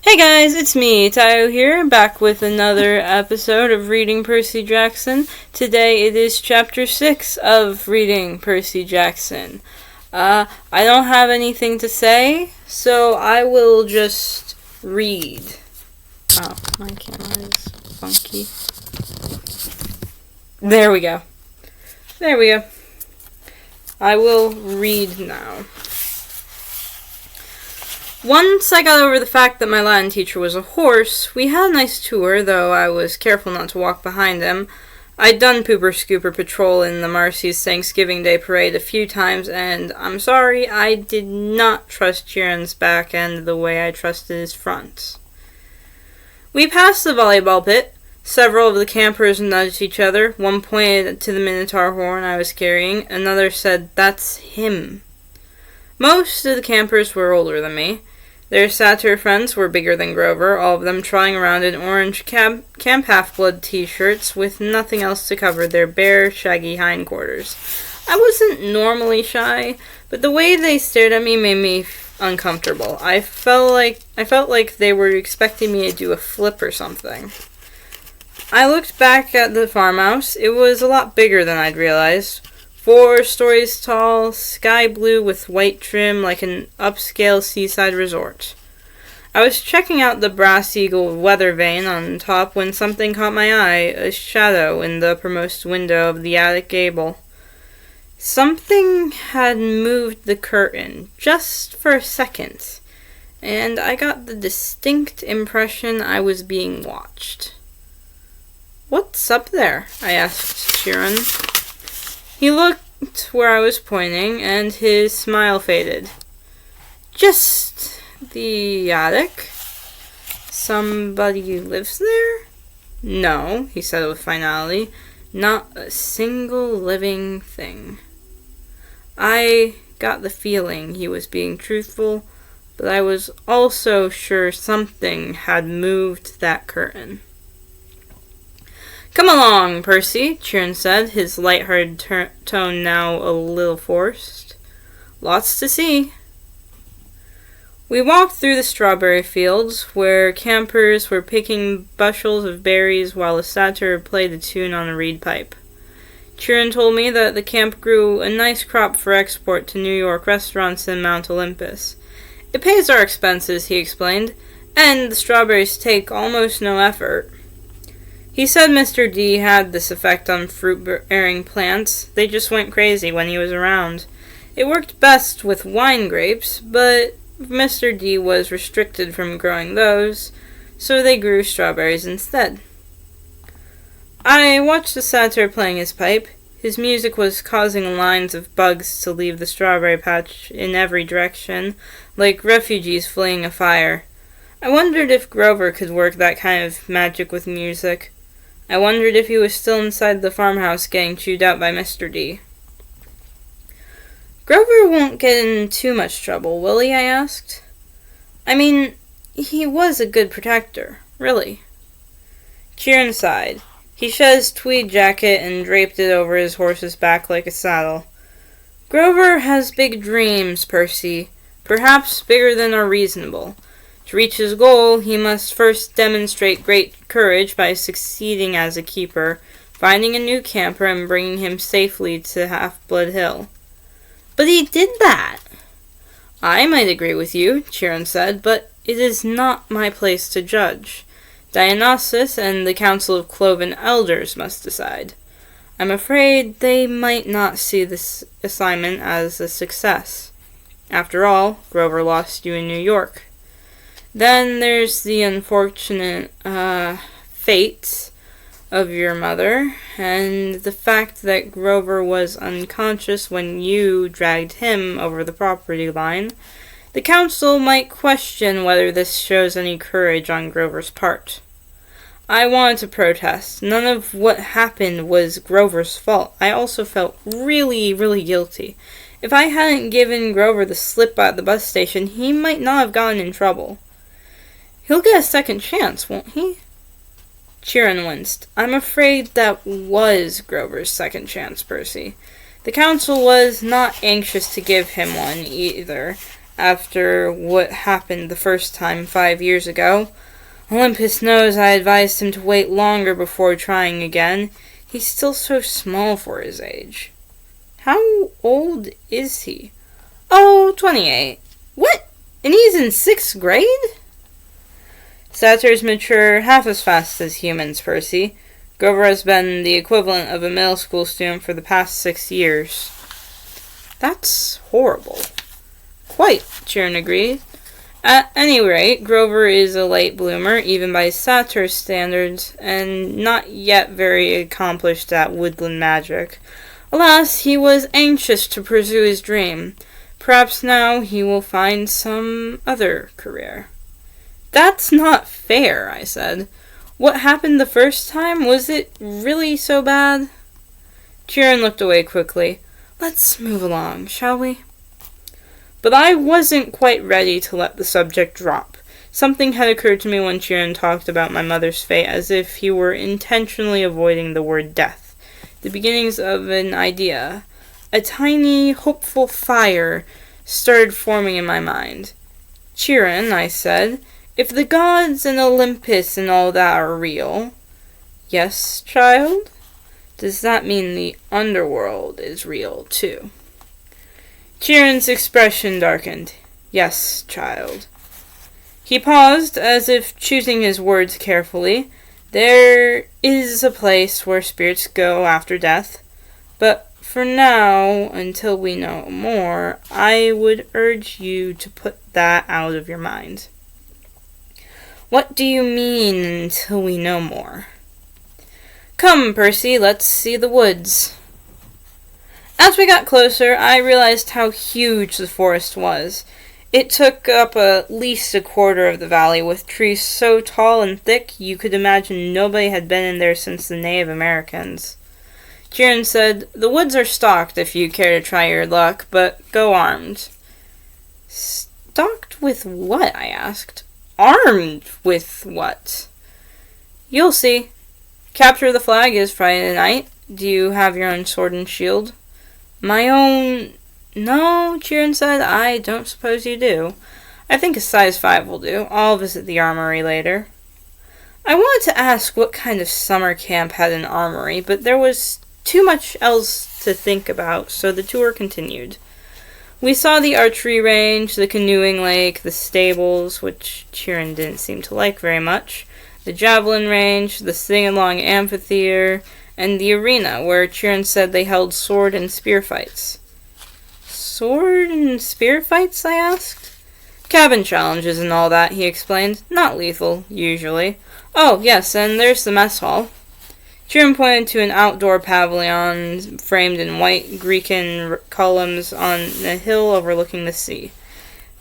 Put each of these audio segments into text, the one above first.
Hey guys, it's me, Tayo here, back with another episode of Reading Percy Jackson. Today it is chapter 6 of Reading Percy Jackson. I don't have anything to say, so I will just read. Oh, my camera is funky. There we go. I will read now. Once I got over the fact that my Latin teacher was a horse, we had a nice tour, though I was careful not to walk behind him. I'd done Pooper Scooper Patrol in the Marcy's Thanksgiving Day Parade a few times, and I'm sorry, I did not trust Kieran's back end the way I trusted his front. We passed the volleyball pit. Several of the campers nudged each other. One pointed to the Minotaur horn I was carrying. Another said, "That's him." Most of the campers were older than me. Their satyr friends were bigger than Grover, all of them trotting around in orange Camp Half-Blood t-shirts with nothing else to cover their bare, shaggy hindquarters. I wasn't normally shy, but the way they stared at me made me uncomfortable. I felt like they were expecting me to do a flip or something. I looked back at the farmhouse. It was a lot bigger than I'd realized. 4 stories tall, sky blue with white trim like an upscale seaside resort. I was checking out the Brass Eagle weather vane on top when something caught my eye, a shadow in the uppermost window of the attic gable. Something had moved the curtain, just for a second, and I got the distinct impression I was being watched. "What's up there?" I asked Kieran. He looked where I was pointing, and his smile faded. "Just the attic? Somebody lives there?" "No," he said with finality. "Not a single living thing." I got the feeling he was being truthful, but I was also sure something had moved that curtain. "Come along, Percy," Kieran said, his light-hearted tone now a little forced. "Lots to see." We walked through the strawberry fields, where campers were picking bushels of berries while a satyr played a tune on a reed pipe. Kieran told me that the camp grew a nice crop for export to New York restaurants in Mount Olympus. "It pays our expenses," he explained, "and the strawberries take almost no effort." He said Mr. D had this effect on fruit-bearing plants. They just went crazy when he was around. It worked best with wine grapes, but Mr. D was restricted from growing those, so they grew strawberries instead. I watched the satyr playing his pipe. His music was causing lines of bugs to leave the strawberry patch in every direction, like refugees fleeing a fire. I wondered if Grover could work that kind of magic with music. I wondered if he was still inside the farmhouse getting chewed out by Mr. D. "Grover won't get in too much trouble, will he?" I asked. "I mean, he was a good protector, really." Kieran sighed. He shed his tweed jacket and draped it over his horse's back like a saddle. "Grover has big dreams, Percy, perhaps bigger than are reasonable. To reach his goal, he must first demonstrate great courage by succeeding as a keeper, finding a new camper and bringing him safely to Half-Blood Hill." "But he did that." "I might agree with you," Kieran said, "but it is not my place to judge. Dionysus and the Council of Cloven Elders must decide. I'm afraid they might not see this assignment as a success. After all, Grover lost you in New York. Then there's the unfortunate fate of your mother, and the fact that Grover was unconscious when you dragged him over the property line. The council might question whether this shows any courage on Grover's part." I wanted to protest. None of what happened was Grover's fault. I also felt really, really guilty. If I hadn't given Grover the slip at the bus station, he might not have gotten in trouble. "He'll get a second chance, won't he?" Kieran winced. "I'm afraid that was Grover's second chance, Percy. The council was not anxious to give him one, either. after what happened the first time 5 years ago. Olympus knows I advised him to wait longer before trying again. He's still so small for his age. How old is he? Oh, 28. What? And he's in 6th grade? Satyrs mature half as fast as humans, Percy. Grover has been the equivalent of a middle school student for the past 6 years. That's horrible. Quite, Chiron agreed. At any rate, Grover is a late bloomer, even by satyr standards, and not yet very accomplished at woodland magic. Alas, he was anxious to pursue his dream. Perhaps now he will find some other career. That's not fair, I said. What happened the first time? Was it really so bad? Chiron looked away quickly. Let's move along, shall we? But I wasn't quite ready to let the subject drop. Something had occurred to me when Chiron talked about my mother's fate, as if he were intentionally avoiding the word death. The beginnings of an idea. A tiny, hopeful fire started forming in my mind. Chiron, I said, if the gods and Olympus and all that are real... Yes, child? Does that mean the underworld is real, too? Chiron's expression darkened. Yes, child. He paused, as if choosing his words carefully. There is a place where spirits go after death, but for now, until we know more, I would urge you to put that out of your mind. What do you mean, until we know more? Come, Percy, let's see the woods. As we got closer, I realized how huge the forest was. It took up at least a quarter of the valley, with trees so tall and thick you could imagine nobody had been in there since the Native Americans. Chiron said, the woods are stocked if you care to try your luck, but go armed. Stocked with what? I asked. Armed with what? You'll see. Capture the flag is Friday night. Do you have your own sword and shield? My own... No, Chiron said, I don't suppose you do. I think a size 5 will do. I'll visit the armory later. I wanted to ask what kind of summer camp had an armory, but there was too much else to think about, so the tour continued. We saw the archery range, the canoeing lake, the stables, which Chiron didn't seem to like very much, the javelin range, the sing-along amphitheater, and the arena, where Chiron said they held sword and spear fights. Sword and spear fights, I asked. Cabin challenges and all that, he explained. Not lethal, usually. Oh, yes, and there's the mess hall. Chiron pointed to an outdoor pavilion framed in white Grecian columns on a hill overlooking the sea.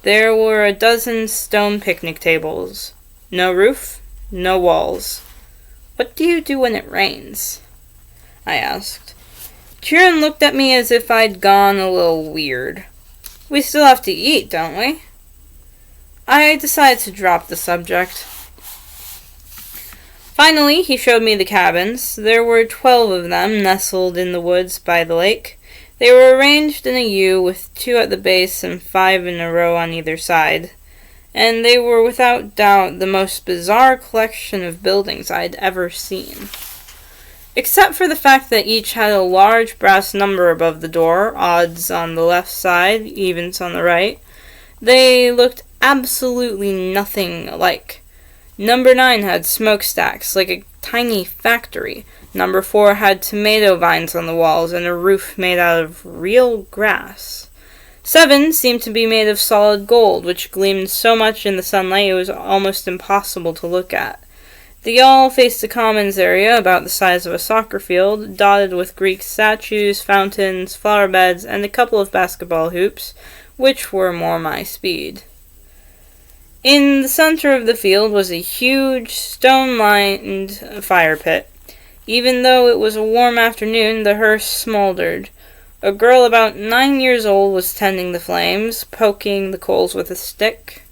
There were a dozen stone picnic tables. No roof, no walls. What do you do when it rains? I asked. Chiron looked at me as if I'd gone a little weird. We still have to eat, don't we? I decided to drop the subject. Finally, he showed me the cabins. There were 12 of them, nestled in the woods by the lake. They were arranged in a U, with 2 at the base and 5 in a row on either side. And they were without doubt the most bizarre collection of buildings I'd ever seen. Except for the fact that each had a large brass number above the door, odds on the left side, evens on the right, they looked absolutely nothing alike. Number 9 had smokestacks, like a tiny factory. Number 4 had tomato vines on the walls and a roof made out of real grass. 7 seemed to be made of solid gold, which gleamed so much in the sunlight it was almost impossible to look at. They all faced a commons area about the size of a soccer field, dotted with Greek statues, fountains, flower beds, and a couple of basketball hoops, which were more my speed. In the center of the field was a huge, stone-lined fire pit. Even though it was a warm afternoon, the hearth smoldered. A girl about 9 years old was tending the flames, poking the coals with a stick.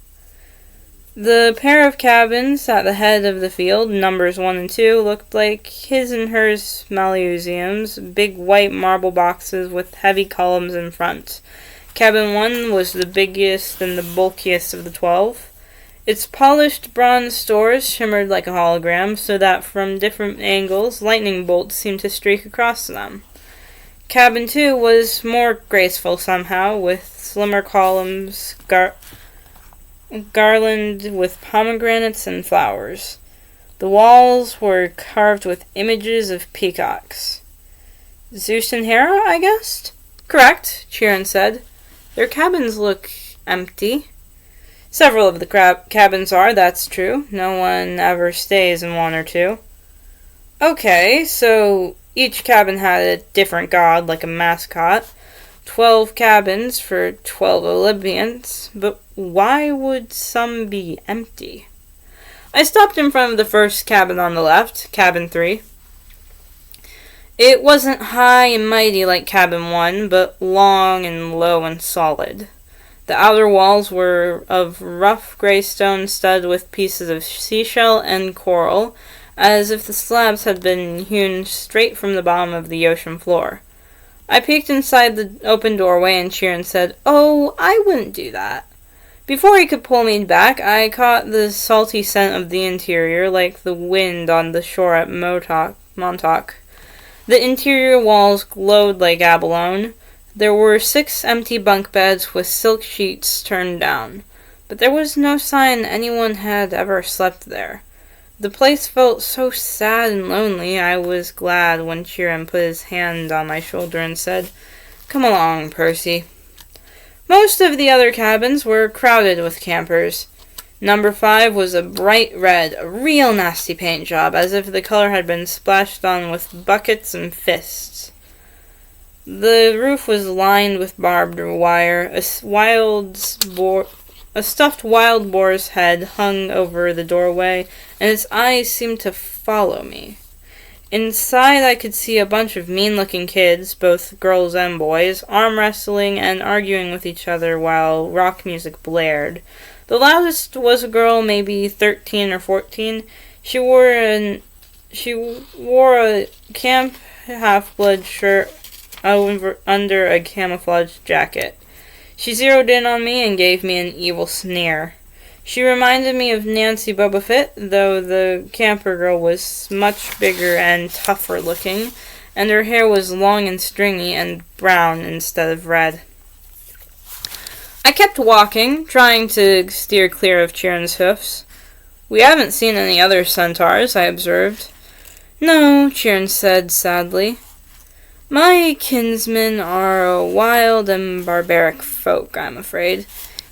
The pair of cabins at the head of the field, numbers 1 and 2, looked like his and hers Maleusiums, big white marble boxes with heavy columns in front. Cabin 1 was the biggest and the bulkiest of the 12. Its polished bronze doors shimmered like a hologram, so that from different angles, lightning bolts seemed to streak across them. Cabin 2 was more graceful somehow, with slimmer columns garlanded with pomegranates and flowers. The walls were carved with images of peacocks. Zeus and Hera, I guessed? Correct, Chiron said. Their cabins look empty. Several of the cabins are, that's true. No one ever stays in one or two. Okay, so each cabin had a different god, like a mascot. 12 cabins for 12 Olympians, but why would some be empty? I stopped in front of the first cabin on the left, Cabin 3. It wasn't high and mighty like Cabin 1, but long and low and solid. The outer walls were of rough gray stone studded with pieces of seashell and coral, as if the slabs had been hewn straight from the bottom of the ocean floor. I peeked inside the open doorway and Chiron said, "Oh, I wouldn't do that." Before he could pull me back, I caught the salty scent of the interior, like the wind on the shore at Montauk. The interior walls glowed like abalone. There were 6 empty bunk beds with silk sheets turned down, but there was no sign anyone had ever slept there. The place felt so sad and lonely. I was glad when Chiron put his hand on my shoulder and said, "Come along, Percy." Most of the other cabins were crowded with campers. Number 5 was a bright red, a real nasty paint job, as if the color had been splashed on with buckets and fists. The roof was lined with barbed wire. A stuffed wild boar's head hung over the doorway, and its eyes seemed to follow me. Inside I could see a bunch of mean-looking kids, both girls and boys, arm wrestling and arguing with each other while rock music blared. The loudest was a girl, maybe 13 or 14. She wore a camp half-blood shirt under a camouflage jacket. She zeroed in on me and gave me an evil sneer. She reminded me of Nancy Boba Fett, though the camper girl was much bigger and tougher looking, and her hair was long and stringy and brown instead of red. I kept walking, trying to steer clear of Chiron's hoofs. "We haven't seen any other centaurs," I observed. "No," Chiron said sadly. "My kinsmen are a wild and barbaric folk, I'm afraid.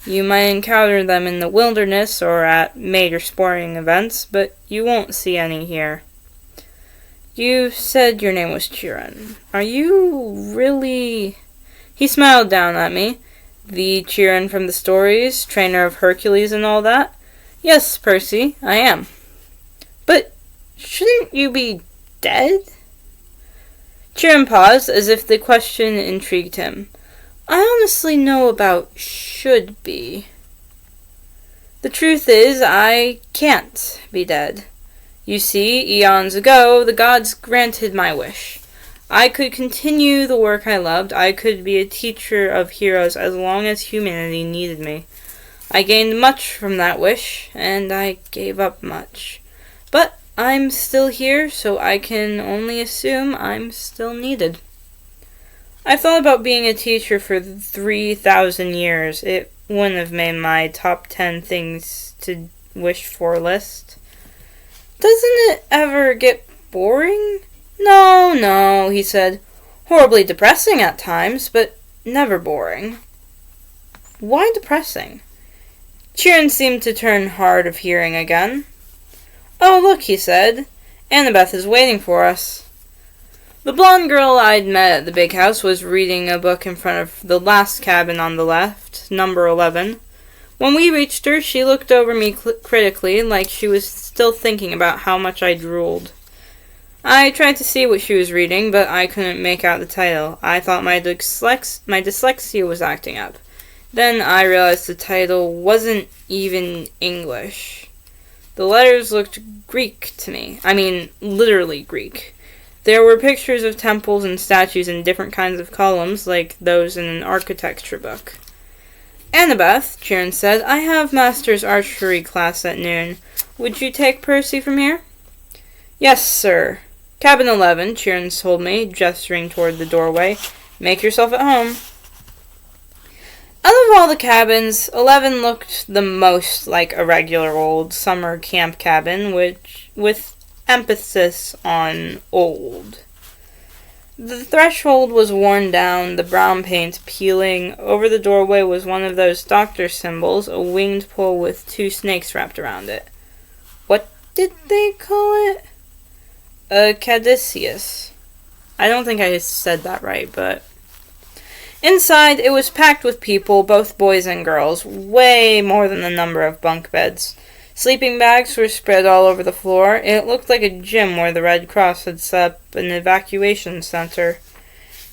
You might encounter them in the wilderness or at major sporting events, but you won't see any here." "You said your name was Chiron. Are you really—" He smiled down at me. "The Chiron from the stories, trainer of Hercules and all that?" "Yes, Percy, I am." "But shouldn't you be dead?" Chiron paused, as if the question intrigued him. "I honestly know about should be. The truth is, I can't be dead. You see, eons ago, the gods granted my wish. I could continue the work I loved. I could be a teacher of heroes as long as humanity needed me. I gained much from that wish, and I gave up much. But I'm still here, so I can only assume I'm still needed. I thought about being a teacher for 3,000 years. It wouldn't have made my top 10 things to wish for list. Doesn't it ever get boring? No, he said. Horribly depressing at times, but never boring. Why depressing? Chiron seemed to turn hard of hearing again. Oh, look, he said. Annabeth is waiting for us. The blonde girl I'd met at the big house was reading a book in front of the last cabin on the left, number 11. When we reached her, she looked over me critically, like she was still thinking about how much I drooled. I tried to see what she was reading, but I couldn't make out the title. I thought my dyslexia was acting up. Then I realized the title wasn't even English. The letters looked Greek to me. I mean, literally Greek. There were pictures of temples and statues in different kinds of columns, like those in an architecture book. Annabeth, Chiron said, I have Master's Archery class at noon. Would you take Percy from here? Yes, sir. Cabin 11, Chiron told me, gesturing toward the doorway. Make yourself at home. Out of all the cabins, 11 looked the most like a regular old summer camp cabin, with emphasis on old. The threshold was worn down, the brown paint peeling. Over the doorway was one of those doctor symbols, a winged pole with 2 snakes wrapped around it. What did they call it? A caduceus. I don't think I said that right, but... Inside, it was packed with people, both boys and girls, way more than the number of bunk beds. Sleeping bags were spread all over the floor. It looked like a gym where the Red Cross had set up an evacuation center.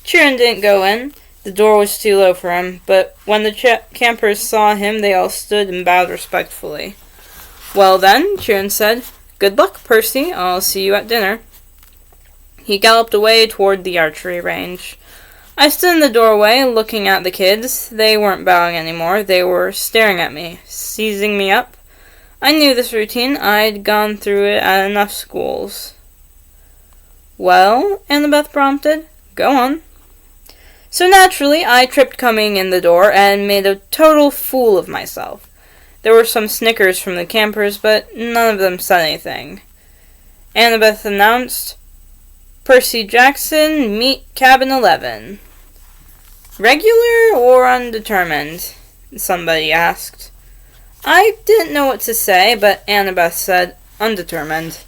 Chiron didn't go in. The door was too low for him, but when the campers saw him, they all stood and bowed respectfully. Well then, Chiron said, good luck, Percy. I'll see you at dinner. He galloped away toward the archery range. I stood in the doorway, looking at the kids. They weren't bowing anymore. They were staring at me, seizing me up. I knew this routine. I'd gone through it at enough schools. Well, Annabeth prompted. Go on. So naturally, I tripped coming in the door and made a total fool of myself. There were some snickers from the campers, but none of them said anything. Annabeth announced, Percy Jackson, meet Cabin 11. Regular or undetermined? Somebody asked. I didn't know what to say, but Annabeth said, undetermined.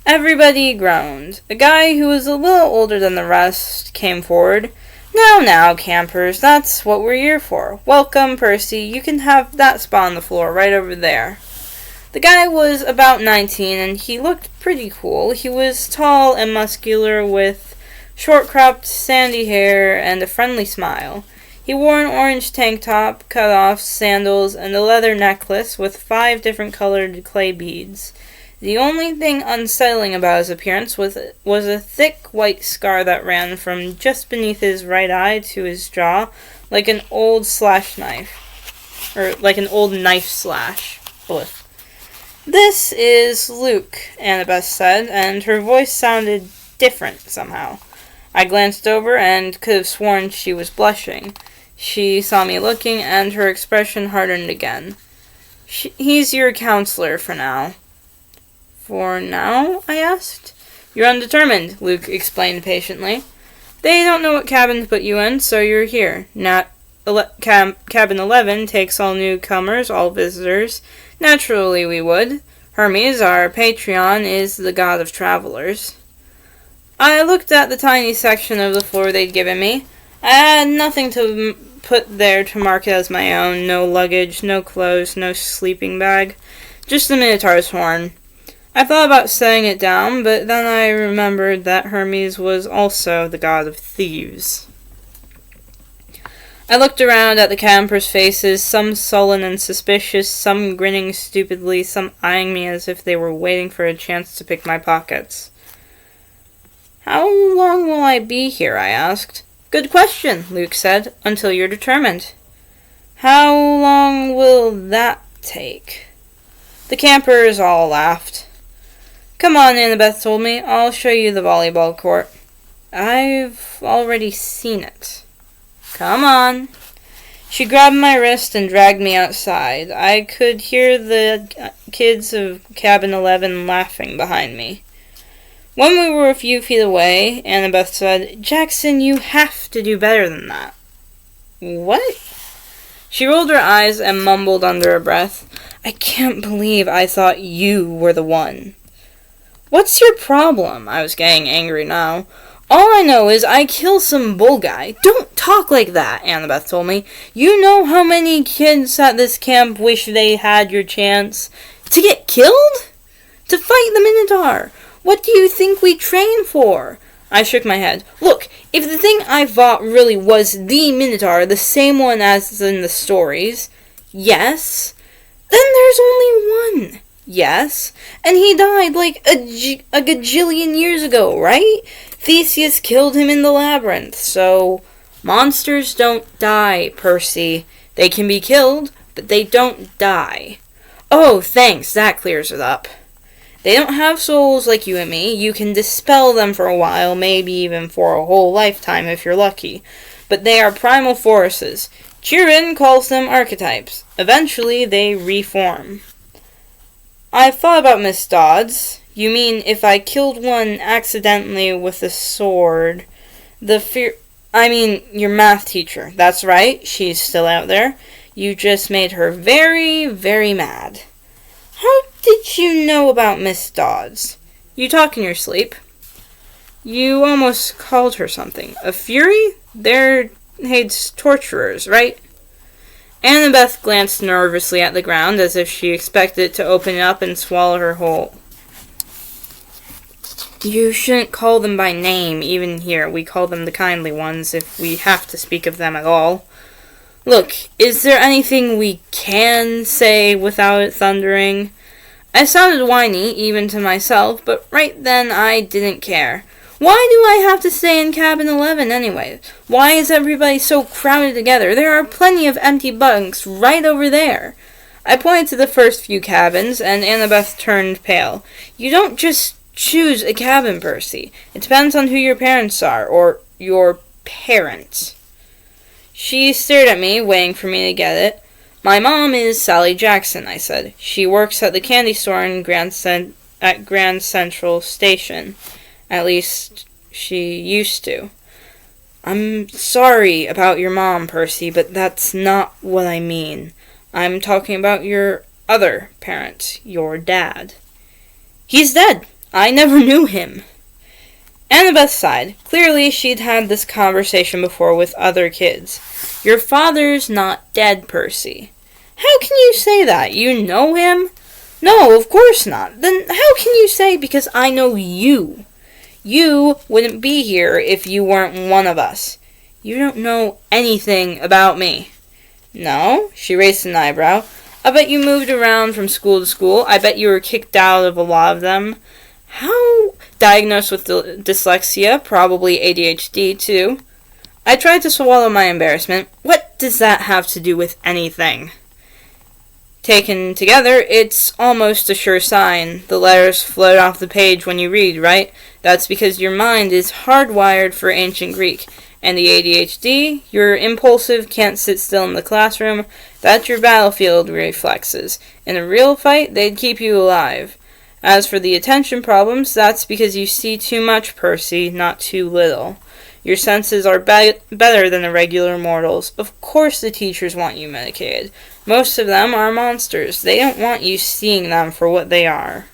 Everybody groaned. A guy who was a little older than the rest came forward. Now, campers, that's what we're here for. Welcome, Percy. You can have that spot on the floor right over there. The guy was about 19, and he looked pretty cool. He was tall and muscular with short-cropped, sandy hair and a friendly smile. He wore an orange tank top, cut-offs, sandals, and a leather necklace with 5 different colored clay beads. The only thing unsettling about his appearance was a thick white scar that ran from just beneath his right eye to his jaw, like an old knife slash. This is Luke, Annabeth said, and her voice sounded different somehow. I glanced over and could have sworn she was blushing. She saw me looking, and her expression hardened again. He's your counselor for now. For now? I asked. You're undetermined, Luke explained patiently. They don't know what cabin to put you in, so you're here. Cabin 11 takes all newcomers, all visitors. Naturally we would. Hermes, our patron, is the god of travelers. I looked at the tiny section of the floor they'd given me. I had nothing to put there to mark it as my own. No luggage, no clothes, no sleeping bag. Just the Minotaur's horn. I thought about setting it down, but then I remembered that Hermes was also the god of thieves. I looked around at the campers' faces, some sullen and suspicious, some grinning stupidly, some eyeing me as if they were waiting for a chance to pick my pockets. How long will I be here? I asked. Good question, Luke said, until you're determined. How long will that take? The campers all laughed. Come on, Annabeth told me. I'll show you the volleyball court. I've already seen it. Come on. She grabbed my wrist and dragged me outside. I could hear the kids of Cabin 11 laughing behind me. When we were a few feet away, Annabeth said, Jackson, you have to do better than that. What? She rolled her eyes and mumbled under her breath, I can't believe I thought you were the one. What's your problem? I was getting angry now. All I know is I kill some bull guy. Don't talk like that, Annabeth told me. You know how many kids at this camp wish they had your chance? To get killed? To fight the Minotaur? What do you think we train for? I shook my head. Look, if the thing I fought really was the Minotaur, the same one as in the stories, yes, then there's only one. Yes, and he died like a gajillion years ago, right? Theseus killed him in the labyrinth, so monsters don't die, Percy. They can be killed, but they don't die. Oh, thanks, that clears it up. They don't have souls like you and me. You can dispel them for a while, maybe even for a whole lifetime if you're lucky. But they are primal forces. Chirin calls them archetypes. Eventually, they reform. I've thought about Miss Dodds. You mean if I killed one accidentally with a sword, your math teacher. That's right, she's still out there. You just made her very, very mad. How did you know about Miss Dodds? You talk in your sleep. You almost called her something. A fury? They're Hade's torturers, right? Annabeth glanced nervously at the ground as if she expected it to open up and swallow her whole. You shouldn't call them by name, even here. We call them the kindly ones, if we have to speak of them at all. Look, is there anything we can say without it thundering? I sounded whiny, even to myself, but right then I didn't care. Why do I have to stay in cabin 11 anyway? Why is everybody so crowded together? There are plenty of empty bunks right over there. I pointed to the first few cabins, and Annabeth turned pale. You don't just choose a cabin, Percy. It depends on who your parents are, or your parents. She stared at me, waiting for me to get it. My mom is Sally Jackson, I said. She works at the candy store in Grand Central Station. At least, she used to. I'm sorry about your mom, Percy, but that's not what I mean. I'm talking about your other parent, your dad. He's dead. I never knew him. Annabeth sighed. Clearly, she'd had this conversation before with other kids. Your father's not dead, Percy. How can you say that? You know him? No, of course not. Then how can you say because I know you? You wouldn't be here if you weren't one of us. You don't know anything about me. No? She raised an eyebrow. I bet you moved around from school to school. I bet you were kicked out of a lot of them. How? Diagnosed with dyslexia, probably ADHD too. I tried to swallow my embarrassment. What does that have to do with anything? Taken together, it's almost a sure sign. The letters float off the page when you read, right? That's because your mind is hardwired for ancient Greek. And the ADHD, you're impulsive, can't sit still in the classroom. That's your battlefield reflexes. In a real fight, they'd keep you alive. As for the attention problems, that's because you see too much, Percy, not too little. Your senses are better than the regular mortals. Of course the teachers want you medicated. Most of them are monsters. They don't want you seeing them for what they are.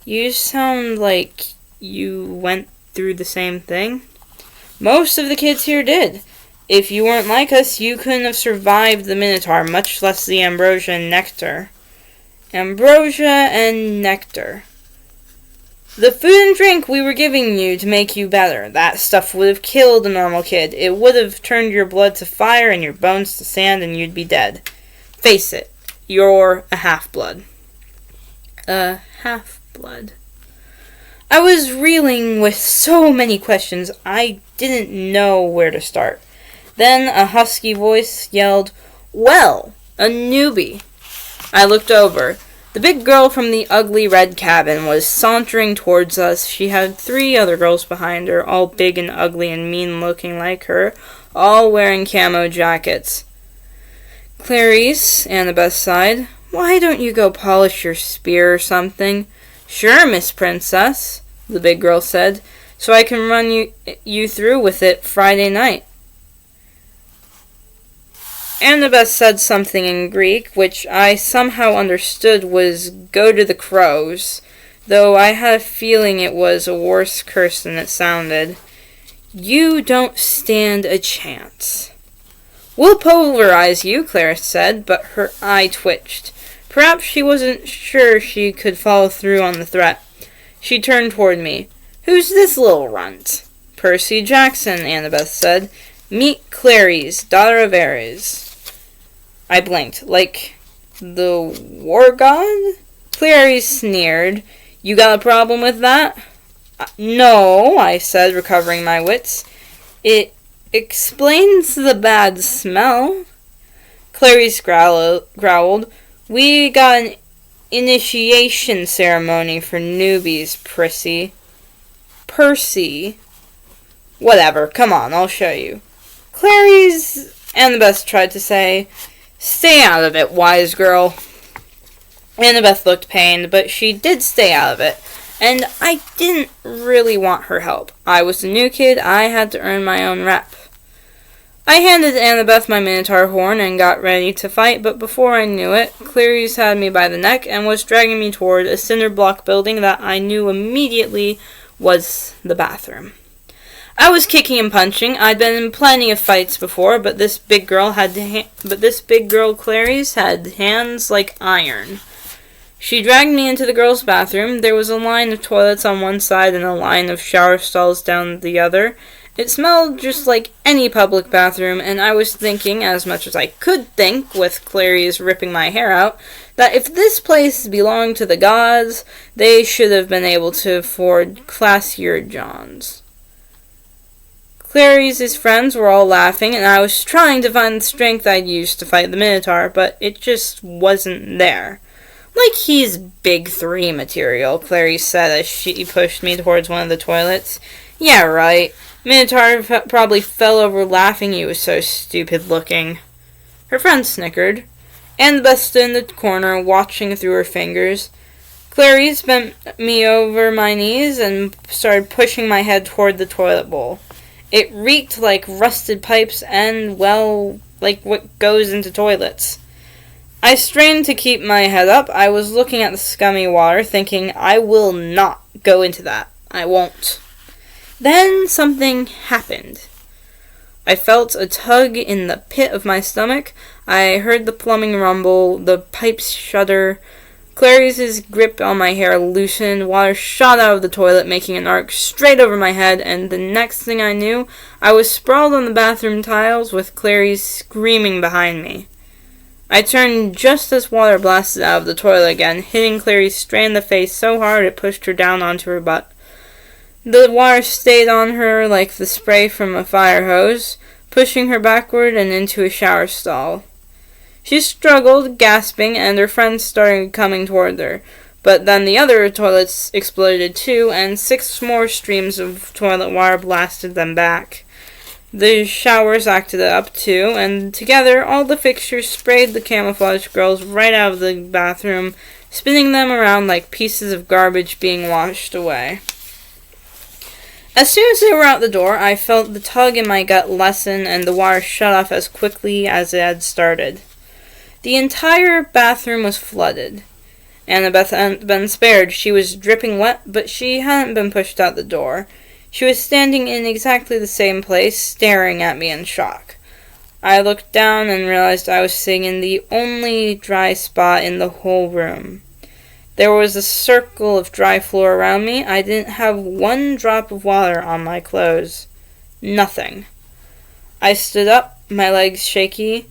You sound like you went through the same thing. Most of the kids here did. If you weren't like us, you couldn't have survived the Minotaur, much less the ambrosia and nectar. Ambrosia and nectar. The food and drink we were giving you to make you better. That stuff would have killed a normal kid. It would have turned your blood to fire and your bones to sand and you'd be dead. Face it, you're a half-blood. A half-blood. I was reeling with so many questions, I didn't know where to start. Then a husky voice yelled, "Well, a newbie." I looked over. The big girl from the ugly red cabin was sauntering towards us. She had 3 other girls behind her, all big and ugly and mean-looking like her, all wearing camo jackets. "Clarice," Annabeth sighed, "why don't you go polish your spear or something?" "Sure, Miss Princess," the big girl said, "so I can run you through with it Friday night." Annabeth said something in Greek, which I somehow understood was "go to the crows," though I had a feeling it was a worse curse than it sounded. "You don't stand a chance." "We'll pulverize you," Clarice said, but her eye twitched. Perhaps she wasn't sure she could follow through on the threat. She turned toward me. "Who's this little runt?" "Percy Jackson," Annabeth said. "Meet Clarice, daughter of Ares." I blinked. Like the war god? Clary sneered. You got a problem with that? No, I said, recovering my wits. It explains the bad smell. Clarice growled. We got an initiation ceremony for newbies, Percy. Whatever, come on, I'll show you. Clarice, Annabeth tried to say, stay out of it, wise girl. Annabeth looked pained, but she did stay out of it, and I didn't really want her help. I was the new kid, I had to earn my own rep. I handed Annabeth my Minotaur horn and got ready to fight, but before I knew it, Clarice had me by the neck and was dragging me toward a cinder block building that I knew immediately was the bathroom. I was kicking and punching. I'd been in plenty of fights before, but this big girl Clarice had hands like iron. She dragged me into the girls' bathroom. There was a line of toilets on one side and a line of shower stalls down the other. It smelled just like any public bathroom, and I was thinking, as much as I could think, with Clarice ripping my hair out, that if this place belonged to the gods, they should have been able to afford classier johns. Clarice's friends were all laughing, and I was trying to find the strength I'd used to fight the Minotaur, but it just wasn't there. Like he's Big 3 material, Clarice said as she pushed me towards one of the toilets. Yeah, right. Minotaur probably fell over laughing. He was so stupid looking. Her friend snickered. Annabeth stood in the corner, watching through her fingers. Clarice bent me over my knees and started pushing my head toward the toilet bowl. It reeked like rusted pipes and, well, like what goes into toilets. I strained to keep my head up. I was looking at the scummy water, thinking, I will not go into that. I won't. Then something happened. I felt a tug in the pit of my stomach. I heard the plumbing rumble, the pipes shudder. Clarice's grip on my hair loosened. Water shot out of the toilet, making an arc straight over my head, and the next thing I knew, I was sprawled on the bathroom tiles with Clarice screaming behind me. I turned just as water blasted out of the toilet again, hitting Clarice straight in the face so hard it pushed her down onto her butt. The water stayed on her like the spray from a fire hose, pushing her backward and into a shower stall. She struggled, gasping, and her friends started coming toward her. But then the other toilets exploded too, and 6 more streams of toilet water blasted them back. The showers acted up too, and together all the fixtures sprayed the camouflage girls right out of the bathroom, spinning them around like pieces of garbage being washed away. As soon as they were out the door, I felt the tug in my gut lessen and the water shut off as quickly as it had started. The entire bathroom was flooded. Annabeth hadn't been spared. She was dripping wet, but she hadn't been pushed out the door. She was standing in exactly the same place, staring at me in shock. I looked down and realized I was sitting in the only dry spot in the whole room. There was a circle of dry floor around me. I didn't have 1 drop of water on my clothes. Nothing. I stood up, my legs shaky.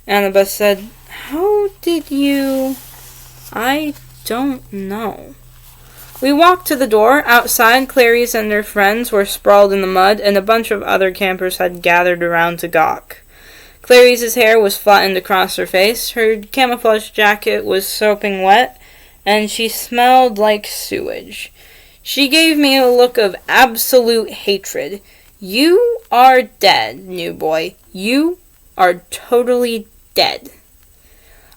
Annabeth said, How did you... I don't know. We walked to the door. Outside, Clarice and her friends were sprawled in the mud, and a bunch of other campers had gathered around to gawk. Clarice's hair was flattened across her face. Her camouflage jacket was soaping wet, and she smelled like sewage. She gave me a look of absolute hatred. You are dead, new boy. You are totally dead.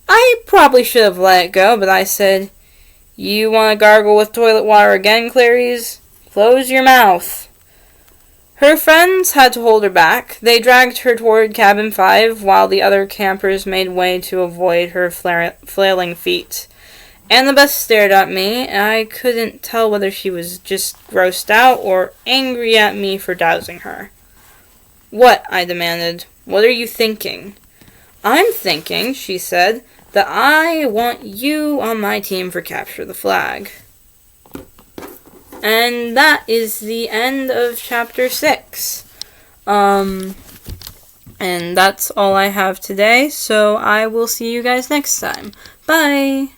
I probably should have let it go, but I said, You want to gargle with toilet water again, Clarice? Close your mouth. Her friends had to hold her back. They dragged her toward cabin 5, while the other campers made way to avoid her flailing feet. Annabeth stared at me. I couldn't tell whether she was just grossed out or angry at me for dousing her. What? I demanded. What are you thinking? I'm thinking, she said, that I want you on my team for Capture the Flag. And that is the end of Chapter 6. And that's all I have today, so I will see you guys next time. Bye!